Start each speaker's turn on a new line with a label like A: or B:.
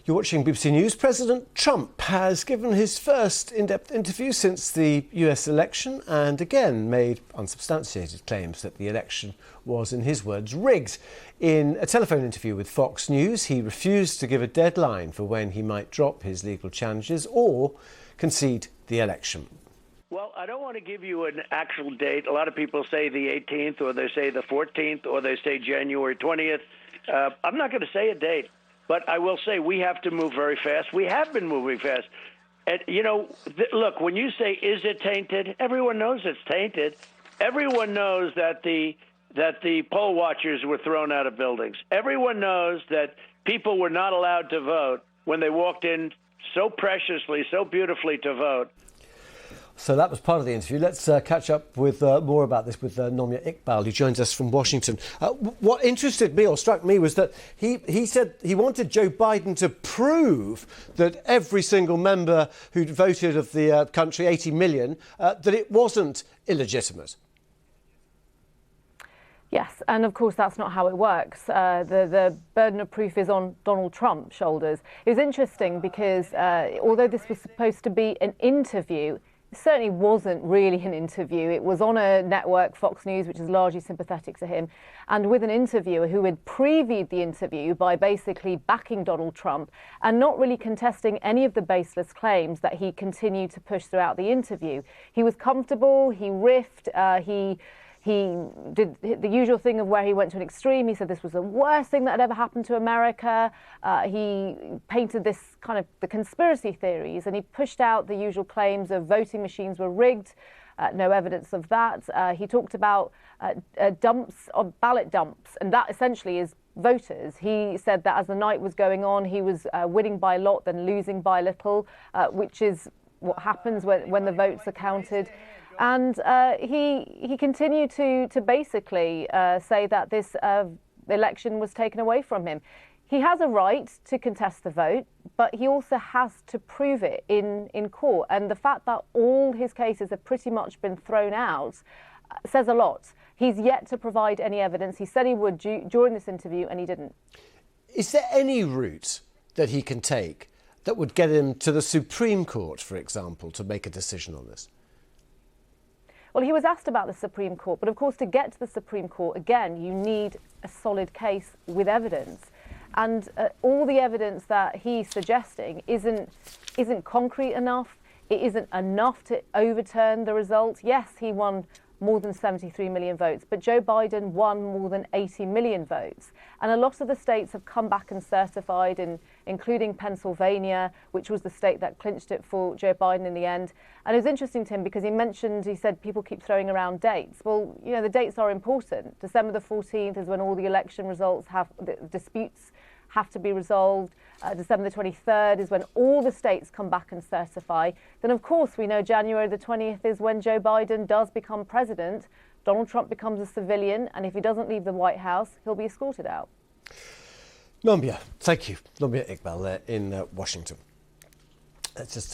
A: You're watching BBC News. President Trump has given his first in-depth interview since the US election and again made unsubstantiated claims that the election was, in his words, rigged. In a telephone interview with Fox News, he refused to give a deadline for when he might drop his legal challenges or concede the election.
B: Well, I don't want to give you an actual date. A lot of people say the 18th, or they say the 14th, or they say January 20th. I'm not going to say a date. But I will say we have to move very fast. We have been moving fast. And, look, when you say, is it tainted? Everyone knows it's tainted. Everyone knows that the poll watchers were thrown out of buildings. Everyone knows that people were not allowed to vote when they walked in so preciously, so beautifully to vote.
A: So that was part of the interview. Let's catch up with more about this with Nomia Iqbal, who joins us from Washington. What interested me or struck me was that he said he wanted Joe Biden to prove that every single member who'd voted of the country, 80 million, that it wasn't illegitimate.
C: Yes, and of course that's not how it works. The burden of proof is on Donald Trump's shoulders. It was interesting because although this was supposed to be an interview, it certainly wasn't really an interview. It was on a network, Fox News, which is largely sympathetic to him, and with an interviewer who had previewed the interview by basically backing Donald Trump and not really contesting any of the baseless claims that he continued to push throughout the interview. He was comfortable, he riffed, he did the usual thing of where he went to an extreme. He said this was the worst thing that had ever happened to America. He painted this kind of the conspiracy theories, and he pushed out the usual claims of voting machines were rigged. No evidence of that. He talked about ballot dumps, and that essentially is voters. He said that as the night was going on, he was winning by a lot, then losing by little, which is what happens when the votes are counted. And he continued to basically say that this election was taken away from him. He has a right to contest the vote, but he also has to prove it in court. And the fact that all his cases have pretty much been thrown out says a lot. He's yet to provide any evidence. He said he would during this interview, and he didn't. Is
A: there any route that he can take that would get him to the Supreme Court, for example, to make a decision on this?
C: Well, he was asked about the Supreme Court, but of course, to get to the Supreme Court, again, you need a solid case with evidence. And all the evidence that he's suggesting isn't concrete enough. It isn't enough to overturn the result. Yes, he won more than 73 million votes, but Joe Biden won more than 80 million votes. And a lot of the states have come back and certified, including Pennsylvania, which was the state that clinched it for Joe Biden in the end. And it was interesting to him because he said people keep throwing around dates. Well, the dates are important. December the 14th is when all the election results the disputes have to be resolved. December the 23rd is when all the states come back and certify. Then, of course, we know January the 20th is when Joe Biden does become president. Donald Trump becomes a civilian, and if he doesn't leave the White House, he'll be escorted out.
A: Nomia, thank you. Nomia Iqbal there in Washington. Let's just